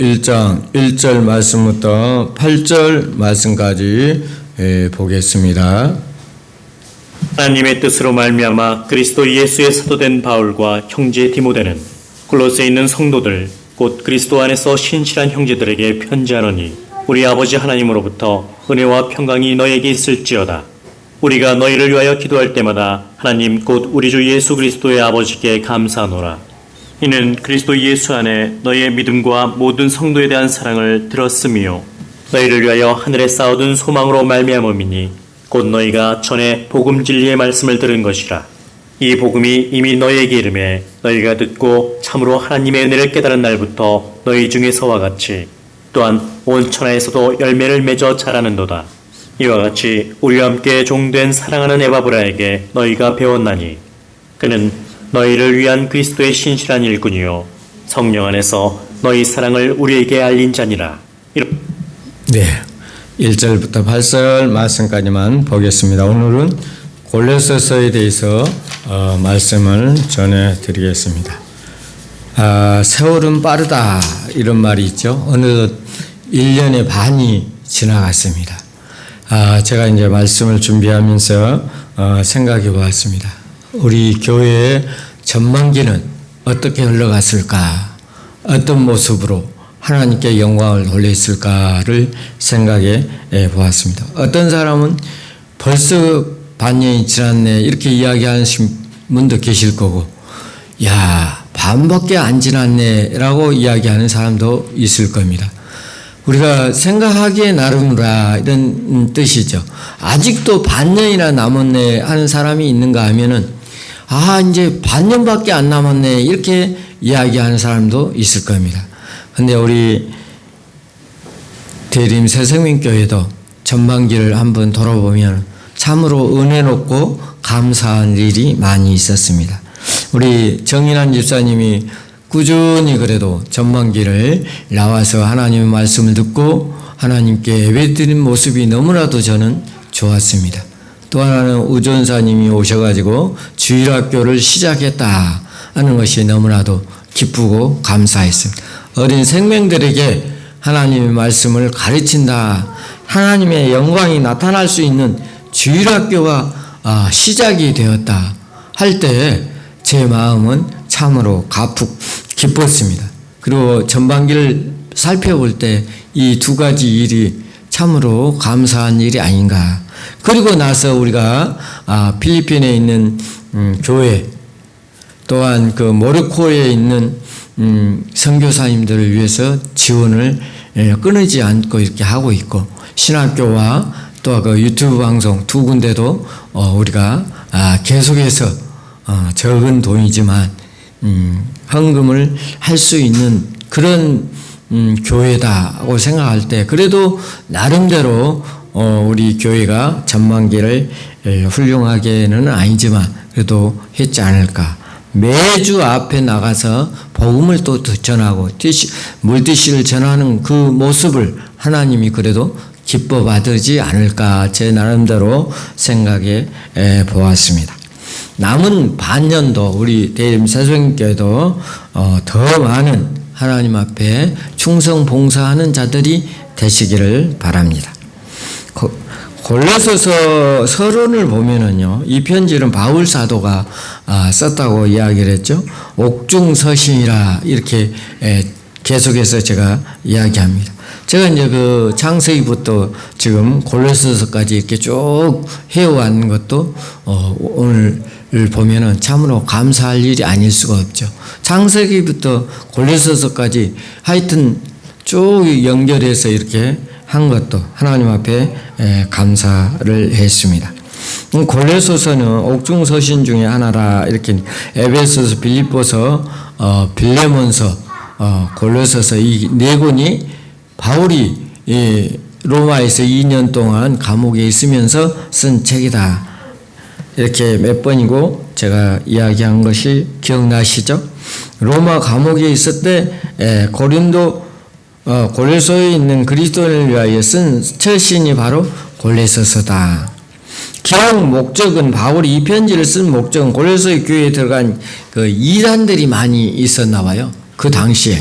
1장 1절 말씀부터 8절 말씀까지 보겠습니다. 하나님의 뜻으로 말미암아 그리스도 예수의 사도된 바울과 형제 디모데는 골로새에 있는 성도들 곧 그리스도 안에서 신실한 형제들에게 편지하노니 우리 아버지 하나님으로부터 은혜와 평강이 너에게 있을지어다. 우리가 너희를 위하여 기도할 때마다 하나님 곧 우리 주 예수 그리스도의 아버지께 감사하노라. 이는 그리스도 예수 안에 너희의 믿음과 모든 성도에 대한 사랑을 들었으며 너희를 위하여 하늘에 쌓아둔 소망으로 말미암음이니 곧 너희가 전에 복음 진리의 말씀을 들은 것이라. 이 복음이 이미 너희에게 이름에 너희가 듣고 참으로 하나님의 은혜를 깨달은 날부터 너희 중에서와 같이 또한 온 천하에서도 열매를 맺어 자라는도다. 이와 같이 우리와 함께 종된 사랑하는 에바브라에게 너희가 배웠나니 그는 너희를 위한 그리스도의 신실한 일꾼이요 성령 안에서 너희 사랑을 우리에게 알린 자니라. 네, 1절부터 8절 말씀까지만 보겠습니다. 오늘은 골로새서에 대해서 말씀을 전해드리겠습니다. 세월은 빠르다 이런 말이 있죠. 어느덧 1년의 반이 지나갔습니다. 제가 이제 말씀을 준비하면서 생각해 보았습니다. 우리 교회의 전반기는 어떻게 흘러갔을까? 어떤 모습으로 하나님께 영광을 돌렸을까를 생각해 보았습니다. 어떤 사람은 벌써 반년이 지났네 이렇게 이야기하는 분도 계실 거고, 야, 반밖에 안 지났네 라고 이야기하는 사람도 있을 겁니다. 우리가 생각하기에 나름이라 이런 뜻이죠. 아직도 반년이나 남았네 하는 사람이 있는가 하면은 이제 반년밖에 안 남았네 이렇게 이야기하는 사람도 있을 겁니다. 근데 우리 대림 새생명교회도 전반기를 한번 돌아보면 참으로 은혜 높고 감사한 일이 많이 있었습니다. 우리 정인환 집사님이 꾸준히 그래도 전반기를 나와서 하나님의 말씀을 듣고 하나님께 예배드린 모습이 너무나도 저는 좋았습니다. 또 하나는 우전사님이 오셔가지고 주일학교를 시작했다 하는 것이 너무나도 기쁘고 감사했습니다. 어린 생명들에게 하나님의 말씀을 가르친다, 하나님의 영광이 나타날 수 있는 주일학교가 시작이 되었다 할 때 제 마음은 참으로 기뻤습니다. 그리고 전반기를 살펴볼 때 이 두 가지 일이 참으로 감사한 일이 아닌가. 그리고 나서 우리가 필리핀에 있는 교회, 또한 그 모로코에 있는 선교사님들을 위해서 지원을 끊이지 않고 이렇게 하고 있고, 신학교와 또 그 유튜브 방송 두 군데도 우리가 계속해서 적은 돈이지만 헌금을 할 수 있는 그런 교회다고 생각할 때 그래도 나름대로 우리 교회가 전반기를 훌륭하게는 아니지만 그래도 했지 않을까. 매주 앞에 나가서 복음을 또 전하고 물티슈를 전하는 그 모습을 하나님이 그래도 기뻐 받지 않을까 제 나름대로 생각해 보았습니다. 남은 반년도 우리 대림 새생명교회도 더 많은 하나님 앞에 충성 봉사하는 자들이 되시기를 바랍니다. 골로새서 서론을 보면은요, 이 편지는 바울 사도가 썼다고 이야기를 했죠. 옥중서신이라 이렇게 계속해서 제가 이야기합니다. 제가 이제 그 창세기부터 지금 골로새서까지 이렇게 쭉 해오는 것도 오늘 보면은 참으로 감사할 일이 아닐 수가 없죠. 창세기부터 골로새서까지 하여튼 쭉 연결해서 이렇게 한 것도 하나님 앞에 감사를 했습니다. 골로새서는 옥중서신 중에 하나라 이렇게 에베소서, 빌립보서, 빌레몬서, 골로새서 이 네 권이 바울이 로마에서 2년 동안 감옥에 있으면서 쓴 책이다. 이렇게 몇 번이고 제가 이야기한 것이 기억나시죠? 로마 감옥에 있을 때 골로새에 있는 그리스도인을 위하여 쓴 처신이 바로 골로새서다. 기록 목적은 바울이 이 편지를 쓴 목적은 골로새 교회에 들어간 그 이단들이 많이 있었나 봐요. 그 당시에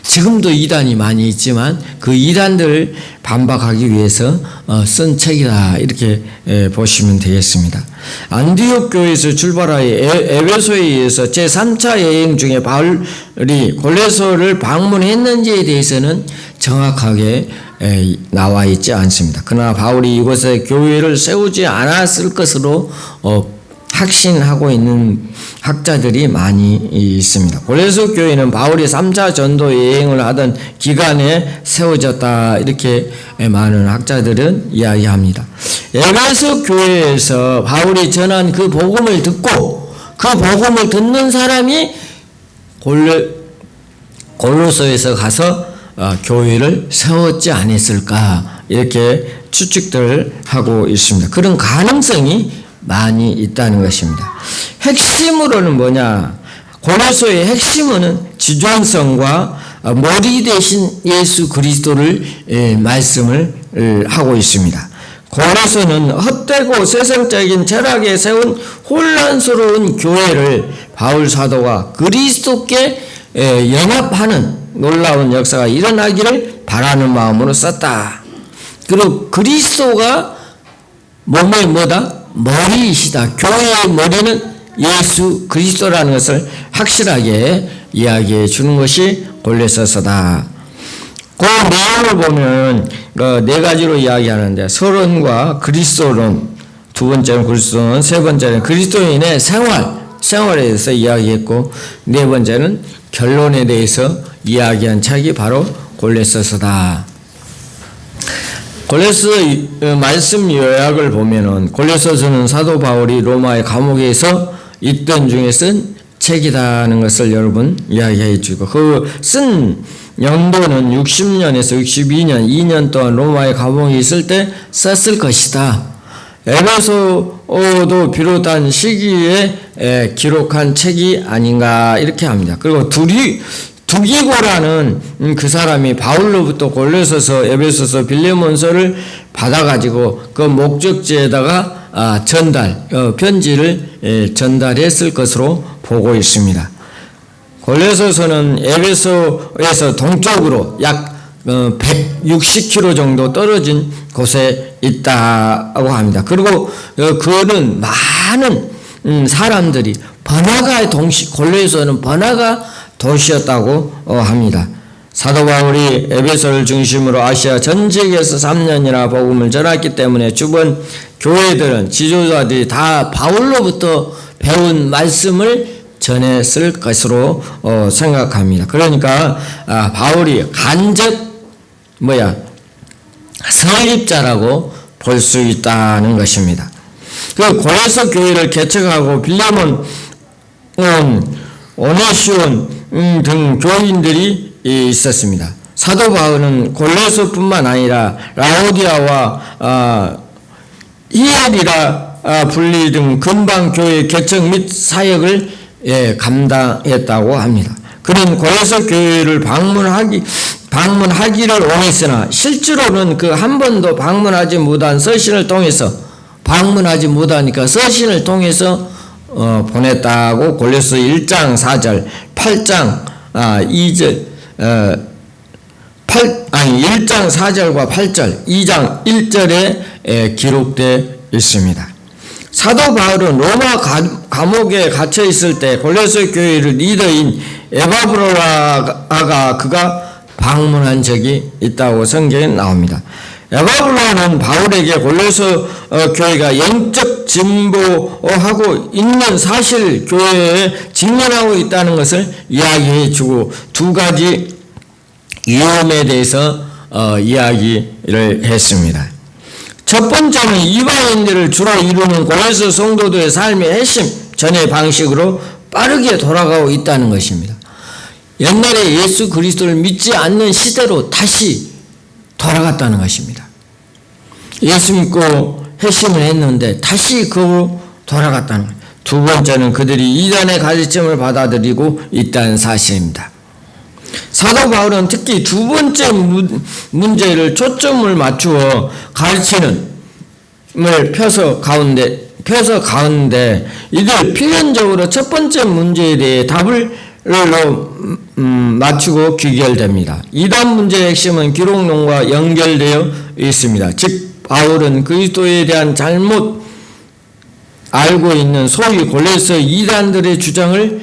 지금도 이단이 많이 있지만 그 이단들을 반박하기 위해서 쓴 책이다 이렇게 보시면 되겠습니다. 안디옥 교회에서 출발하여 에베소에 의해서 제3차 여행 중에 바울이 골로새를 방문했는지에 대해서는 정확하게 나와 있지 않습니다. 그러나 바울이 이곳에 교회를 세우지 않았을 것으로 확신하고 있는 학자들이 많이 있습니다. 골로새 교회는 바울이 3차 전도 여행을 하던 기간에 세워졌다 이렇게 많은 학자들은 이야기합니다. 에베소 교회에서 바울이 전한 그 복음을 듣고 그 복음을 듣는 사람이 골로새에서 가서 교회를 세웠지 않았을까 이렇게 추측들을 하고 있습니다. 그런 가능성이 많이 있다는 것입니다. 핵심으로는 뭐냐? 골로새의 핵심은 지존성과 머리 대신 예수 그리스도를 말씀을 하고 있습니다. 골로새는 헛되고 세상적인 철학에 세운 혼란스러운 교회를 바울 사도가 그리스도께 연합하는 놀라운 역사가 일어나기를 바라는 마음으로 썼다. 그리고 그리스도가 몸의 뭐다? 머리이시다. 교회의 머리는 예수 그리스도라는 것을 확실하게 이야기해 주는 것이 골로새서다. 그 내용을 보면 네 가지로 이야기하는데 서론과 그리스도론, 두 번째는 그리스도론, 세 번째는 그리스도인의 생활에 대해서 이야기했고 네 번째는 결론에 대해서 이야기한 책이 바로 골로새서다. 골로새 말씀 요약을 보면은 골로새서는 사도 바울이 로마의 감옥에서 있던 중에 쓴 책이라는 것을 여러분 이야기해 주고 그 쓴 연도는 60년에서 62년 2년 동안 로마의 감옥에 있을 때 썼을 것이다. 에베소도 비롯한 시기에 기록한 책이 아닌가 이렇게 합니다. 그리고 두기고라는 그 사람이 바울로부터 골로새서, 에베소서, 빌레몬서를 받아가지고 그 목적지에다가 편지를 전달했을 것으로 보고 있습니다. 골로새서는 에베소에서 동쪽으로 약 160km 정도 떨어진 곳에 있다고 합니다. 그리고 그는 많은 사람들이 골로새서는 번화가 도시였다고 합니다. 사도 바울이 에베소를 중심으로 아시아 전 지역에서 3년이나 복음을 전했기 때문에 주변 교회들은 지도자들이 다 바울로부터 배운 말씀을 전했을 것으로 생각합니다. 그러니까 바울이 간접 설립자라고 볼 수 있다는 것입니다. 그 골로새 교회를 개척하고 빌레몬, 오네시온 등 교인들이 있었습니다. 사도 바울은 골로새뿐만 아니라 라오디아와 히엘이라 분리 등 근방 교회 개척 및 사역을 감당했다고 합니다. 그는 골로새 교회를 방문하기를 원했으나 실제로는 그 한 번도 방문하지 못한 서신을 통해서 서신을 통해서 보냈다고 골로새 1장 4절, 8장 2절, 1장 4절과 8절, 2장 1절에 기록되어 있습니다. 사도 바울은 로마 감옥에 갇혀 있을 때 골로새 교회의 리더인 에바브로라가 그가 방문한 적이 있다고 성경에 나옵니다. 에바브로는 바울에게 골로새 교회가 영적 진보하고 있는 사실 교회에 직면하고 있다는 것을 이야기해 주고 두 가지 위험에 대해서 이야기를 했습니다. 첫 번째는 이방인들을 주로 이루는 골로새 성도들의 삶의 핵심 전의 방식으로 빠르게 돌아가고 있다는 것입니다. 옛날에 예수 그리스도를 믿지 않는 시대로 다시 돌아갔다는 것입니다. 예수 믿고 회심을 했는데 다시 그로 돌아갔다는 거예요. 두 번째는 그들이 이단의 가르침을 받아들이고 있다는 사실입니다. 사도 바울은 특히 두 번째 문제를 초점을 맞추어 가르치는 펴서 가운데 이들 필연적으로 첫 번째 문제에 대해 답을 맞추고 귀결됩니다. 이단 문제의 핵심은 기록론과 연결되어 있습니다. 즉 바울은 그리스도에 대한 잘못 알고 있는 소위 골로새 이단들의 주장을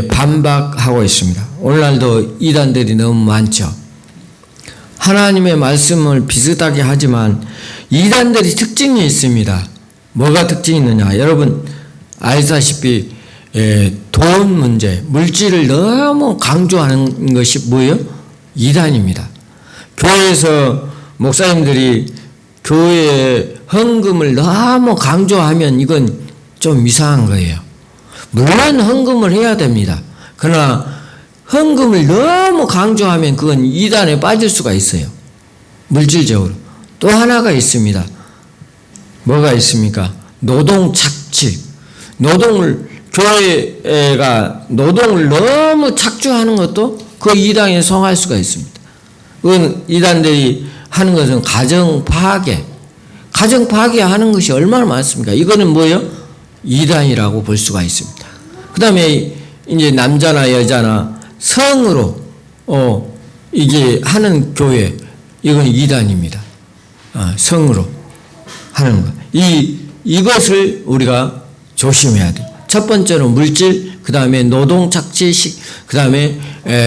반박하고 있습니다. 오늘날도 이단들이 너무 많죠. 하나님의 말씀을 비슷하게 하지만 이단들이 특징이 있습니다. 뭐가 특징이 있느냐? 여러분 알다시피 돈 문제, 물질을 너무 강조하는 것이 뭐예요? 이단입니다. 교회에서 목사님들이 교회에 헌금을 너무 강조하면 이건 좀 이상한 거예요. 물론 헌금을 해야 됩니다. 그러나 헌금을 너무 강조하면 그건 이단에 빠질 수가 있어요. 물질적으로. 또 하나가 있습니다. 뭐가 있습니까? 노동 착취. 교회가 노동을 너무 착취하는 것도 그 이단에 성할 수가 있습니다. 그건 이단들이 하는 것은 가정 파괴. 가정 파괴하는 것이 얼마나 많습니까? 이거는 뭐예요? 이단이라고 볼 수가 있습니다. 그 다음에 이제 남자나 여자나 성으로 이게 하는 교회, 이건 이단입니다. 성으로 하는 것. 이것을 우리가 조심해야 돼요. 첫 번째로 물질, 그 다음에 노동 착취식, 그 다음에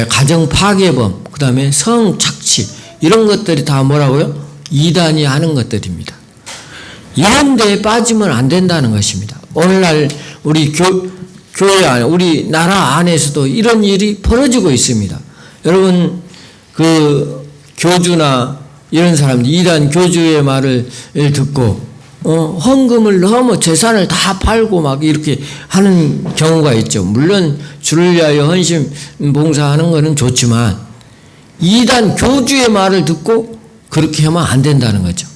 가정 파괴범, 그 다음에 성 착취, 이런 것들이 다 뭐라고요? 이단이 하는 것들입니다. 이런 데에 빠지면 안 된다는 것입니다. 오늘날 우리 교회 안에, 우리 나라 안에서도 이런 일이 벌어지고 있습니다. 여러분, 그 교주나 이런 사람들, 이단 교주의 말을 듣고 헌금을 너무 재산을 다 팔고 막 이렇게 하는 경우가 있죠. 물론 주를 위하여 헌신 봉사하는 것은 좋지만 이단 교주의 말을 듣고 그렇게 하면 안 된다는 거죠.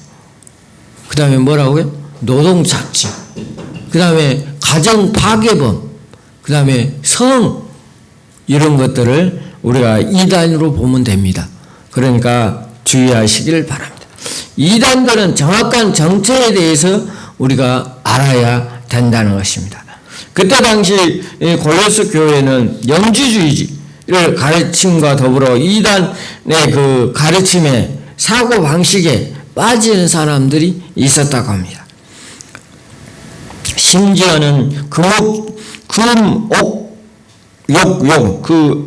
그 다음에 뭐라고요? 노동 착취, 그 다음에 가정 파괴범, 그 다음에 성, 이런 것들을 우리가 이단으로 보면 됩니다. 그러니까 주의하시기를 바랍니다. 이단들은 정확한 정체에 대해서 우리가 알아야 된다는 것입니다. 그때 당시 골로새 교회는 영지주의를 가르침과 더불어 이단의 그 가르침에 사고 방식에 빠지는 사람들이 있었다고 합니다. 심지어는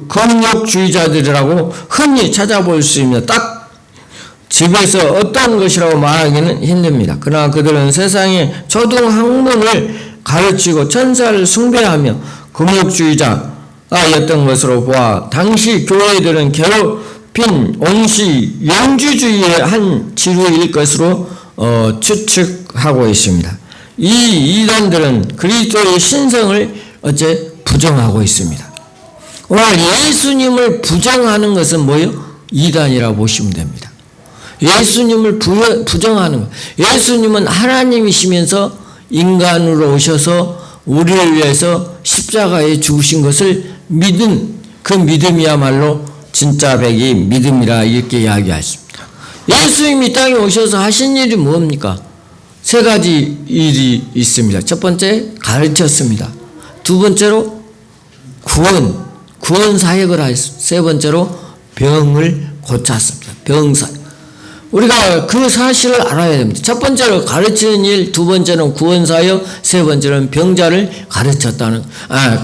금욕주의자들이라고 흔히 찾아볼 수 있는 딱 집에서 어떤 것이라고 말하기는 힘듭니다. 그러나 그들은 세상의 초등학문을 가르치고 천사를 숭배하며 금욕주의자였던 것으로 보아 당시 교회들은 괴롭힌 옹시 영주주의의 한 지류일 것으로 추측하고 있습니다. 이 이단들은 그리스도의 신성을 부정하고 있습니다. 오늘 예수님을 부정하는 것은 뭐예요? 이단이라고 보시면 됩니다. 예수님을 부정하는 것. 예수님은 하나님이시면서 인간으로 오셔서 우리를 위해서 십자가에 죽으신 것을 믿은 그 믿음이야말로 진짜 백이 믿음이라 이렇게 이야기하십니다. 예수님이 땅에 오셔서 하신 일이 뭡니까? 세 가지 일이 있습니다. 첫 번째, 가르쳤습니다. 두 번째로, 구원 사역을 하였습니다. 세 번째로, 병을 고쳤습니다. 병사. 우리가 그 사실을 알아야 됩니다. 첫 번째로 가르치는 일, 두 번째는 구원 사역, 세 번째는 병자를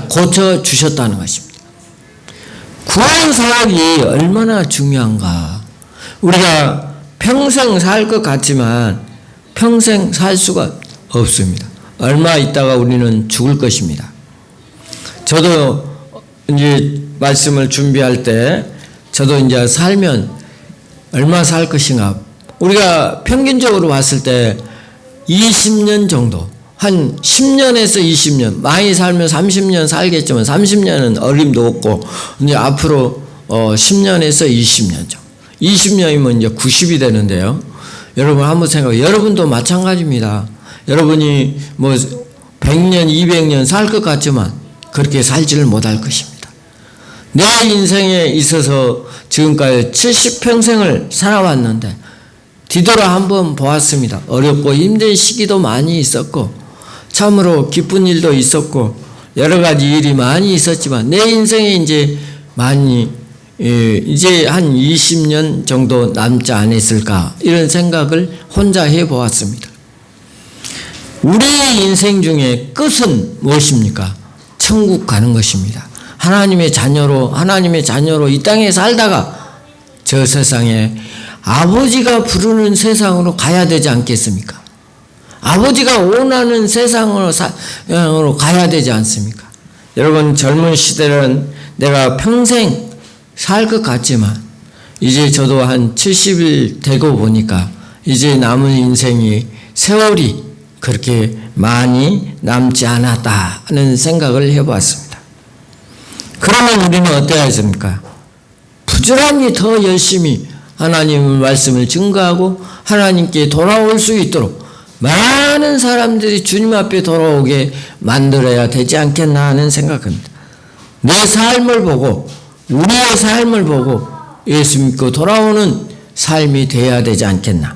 고쳐주셨다는 것입니다. 구원 사역이 얼마나 중요한가. 우리가 평생 살 것 같지만 평생 살 수가 없습니다. 얼마 있다가 우리는 죽을 것입니다. 저도 이제 말씀을 준비할 때 저도 이제 살면 얼마 살 것인가. 우리가 평균적으로 봤을 때 20년 정도, 한 10년에서 20년, 많이 살면 30년 살겠지만 30년은 어림도 없고 이제 앞으로 10년에서 20년 정도. 20년이면 이제 90이 되는데요. 여러분 한번 생각해요. 여러분도 마찬가지입니다. 여러분이 뭐 100년, 200년 살 것 같지만 그렇게 살지를 못할 것입니다. 내 인생에 있어서 지금까지 70평생을 살아왔는데 뒤돌아 한번 보았습니다. 어렵고 힘든 시기도 많이 있었고 참으로 기쁜 일도 있었고 여러 가지 일이 많이 있었지만 내 인생에 이제 많이 이제 한 20년 정도 남지 않았을까 이런 생각을 혼자 해보았습니다. 우리의 인생 중에 끝은 무엇입니까? 천국 가는 것입니다. 하나님의 자녀로 이 땅에 살다가 저 세상에 아버지가 부르는 세상으로 가야 되지 않겠습니까? 아버지가 원하는 세상으로 가야 되지 않습니까? 여러분, 젊은 시대는 내가 평생 살 것 같지만 이제 저도 한 70일 되고 보니까 이제 남은 인생이 세월이 그렇게 많이 남지 않았다는 생각을 해보았습니다. 그러면 우리는 어때야 했습니까? 부지런히 더 열심히 하나님의 말씀을 증거하고 하나님께 돌아올 수 있도록 많은 사람들이 주님 앞에 돌아오게 만들어야 되지 않겠나 하는 생각입니다. 내 삶을 보고 우리의 삶을 보고 예수 믿고 돌아오는 삶이 되어야 되지 않겠나.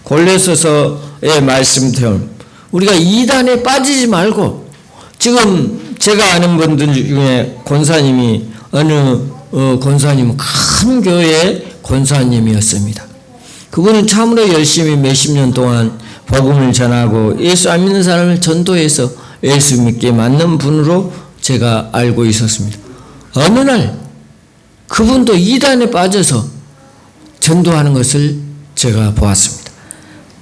골로새서의 말씀처럼 우리가 이단에 빠지지 말고, 지금 제가 아는 분들 중에 권사님이 어느 권사님은 큰 교회의 권사님이었습니다. 그분은 참으로 열심히 몇십 년 동안 복음을 전하고 예수 안 믿는 사람을 전도해서 예수 믿게 만든 분으로 제가 알고 있었습니다. 어느 날 그분도 이단에 빠져서 전도하는 것을 제가 보았습니다.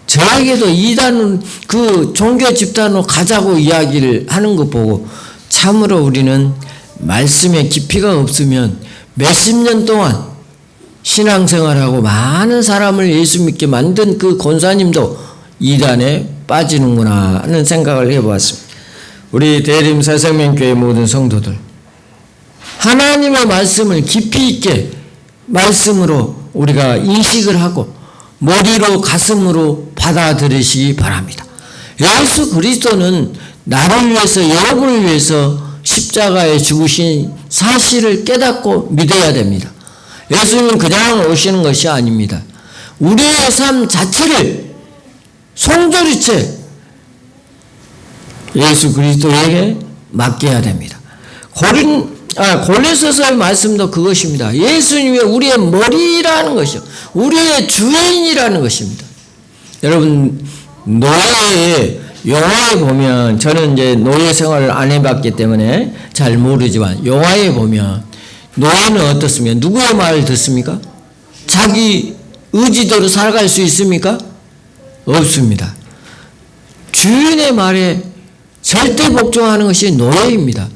저에게도 이단은 그 종교 집단으로 가자고 이야기를 하는 거 보고 참으로 우리는 말씀에 깊이가 없으면 몇십 년 동안 신앙생활하고 많은 사람을 예수 믿게 만든 그 권사님도 이단에 빠지는구나 하는 생각을 해보았습니다. 우리 대림 새생명교회 모든 성도들, 하나님의 말씀을 깊이 있게 말씀으로 우리가 인식을 하고 머리로 가슴으로 받아들이시기 바랍니다. 예수 그리스도는 나를 위해서, 여러분을 위해서 십자가에 죽으신 사실을 깨닫고 믿어야 됩니다. 예수님은 그냥 오시는 것이 아닙니다. 우리의 삶 자체를 송두리째 예수 그리스도에게 맡겨야 됩니다. 골로새서의 말씀도 그것입니다. 예수님이 우리의 머리라는 것이요, 우리의 주인이라는 것입니다. 여러분, 노예의 영화에 보면, 저는 이제 노예 생활을 안 해봤기 때문에 잘 모르지만 영화에 보면 노예는 어떻습니까? 누구의 말을 듣습니까? 자기 의지대로 살아갈 수 있습니까? 없습니다. 주인의 말에 절대 복종하는 것이 노예입니다.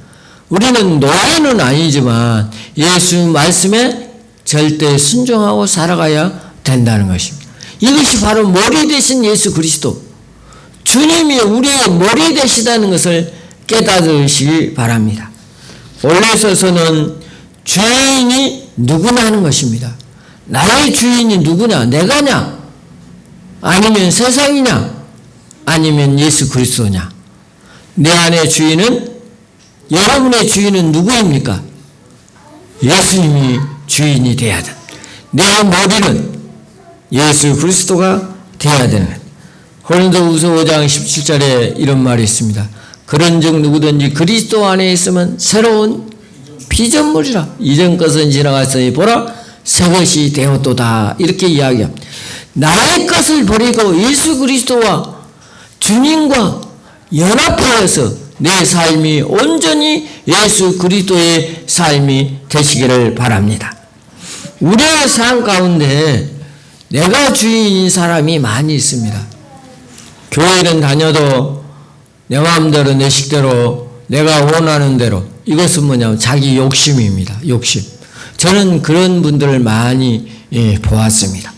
우리는 노예는 아니지만 예수 말씀에 절대 순종하고 살아가야 된다는 것입니다. 이것이 바로 머리 되신 예수 그리스도, 주님이 우리의 머리 되시다는 것을 깨닫으시기 바랍니다. 골로새서는 주인이 누구냐 하는 것입니다. 나의 주인이 누구냐? 내가냐? 아니면 세상이냐? 아니면 예수 그리스도냐? 내 안의 주인은, 여러분의 주인은 누구입니까? 예수님이 주인이 되어야 돼. 내 머리는 예수 그리스도가 되어야 되는 것. 고린도후서 5장 17절에 이런 말이 있습니다. 그런즉 누구든지 그리스도 안에 있으면 새로운 피조물이라. 이전 것은 지나갔으니 보라 새 것이 되었도다. 이렇게 이야기합니다. 나의 것을 버리고 예수 그리스도와 주님과 연합하여서 내 삶이 온전히 예수 그리스도의 삶이 되시기를 바랍니다. 우리의 삶 가운데 내가 주인인 사람이 많이 있습니다. 교회는 다녀도 내 마음대로 내 식대로 내가 원하는 대로, 이것은 뭐냐면 자기 욕심입니다. 욕심. 저는 그런 분들을 많이 보았습니다.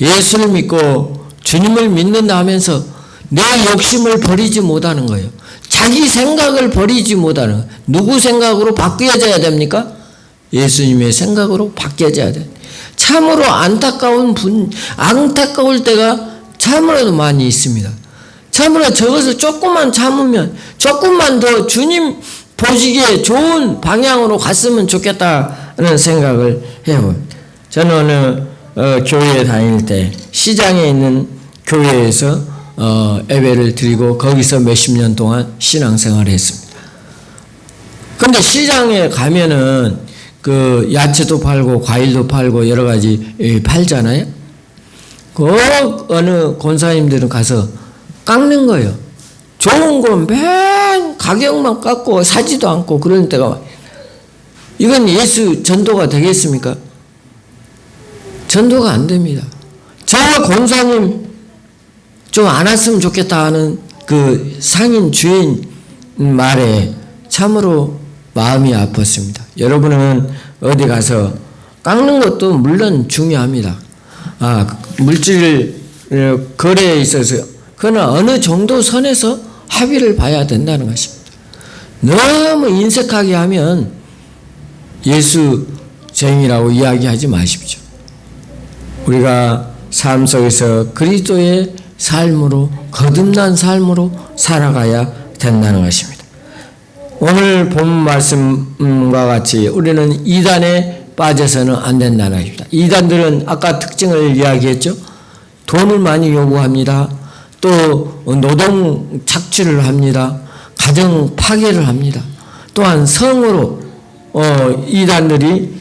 예수를 믿고 주님을 믿는다 하면서 내 욕심을 버리지 못하는 거예요. 자기 생각을 버리지 못하는 거예요. 누구 생각으로 바뀌어져야 됩니까? 예수님의 생각으로 바뀌어져야 돼요. 참으로 안타까울 때가 참으로도 많이 있습니다. 참으로 저것을 조금만 참으면 조금만 더 주님 보시기에 좋은 방향으로 갔으면 좋겠다는 생각을 해봅니다. 저는 어느 교회에 다닐 때 시장에 있는 교회에서 예배를 드리고 거기서 몇십 년 동안 신앙생활을 했습니다. 근데 시장에 가면은 그 야채도 팔고 과일도 팔고 여러 가지 팔잖아요. 그 어느 권사님들은 가서 깎는 거예요. 좋은 건 맨 가격만 깎고 사지도 않고 그런 때가 이건 예수 전도가 되겠습니까? 전도가 안 됩니다. 저 권사님 좀 안 왔으면 좋겠다 하는 그 상인 주인 말에 참으로 마음이 아팠습니다. 여러분은 어디 가서 깎는 것도 물론 중요합니다. 물질 거래에 있어서 그러나 어느 정도 선에서 합의를 봐야 된다는 것입니다. 너무 인색하게 하면 예수쟁이라고 이야기하지 마십시오. 우리가 삶 속에서 그리스도의 삶으로 거듭난 삶으로 살아가야 된다는 것입니다. 오늘 본 말씀과 같이 우리는 이단에 빠져서는 안 된다는 것입니다. 이단들은 아까 특징을 이야기했죠. 돈을 많이 요구합니다. 또 노동 착취를 합니다. 가정 파괴를 합니다. 또한 성으로 이단들이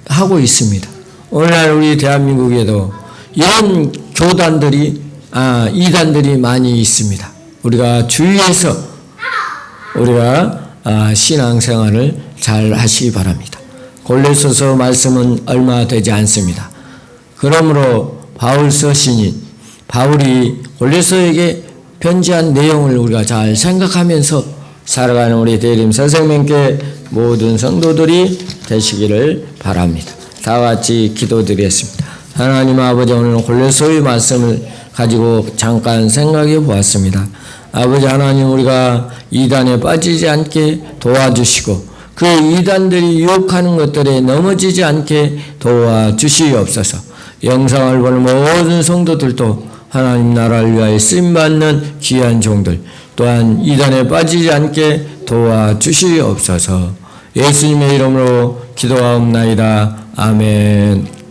하고 있습니다. 오늘날 우리 대한민국에도 이런 교단들이 이단들이 많이 있습니다. 우리가 주의해서 우리가 신앙생활을 잘 하시기 바랍니다. 골로새서 말씀은 얼마 되지 않습니다. 그러므로 바울 서신인 바울이 골로새에게 편지한 내용을 우리가 잘 생각하면서 살아가는 우리 대림 선생님께 모든 성도들이 되시기를 바랍니다. 다 같이 기도드리겠습니다. 하나님 아버지, 오늘 골로새의 말씀을 가지고 잠깐 생각해 보았습니다. 아버지 하나님, 우리가 이단에 빠지지 않게 도와주시고 그 이단들이 유혹하는 것들에 넘어지지 않게 도와주시옵소서. 영상을 보는 모든 성도들도 하나님 나라를 위하여 쓰임받는 귀한 종들, 또한 이단에 빠지지 않게 도와주시옵소서. 예수님의 이름으로 기도하옵나이다. 아멘.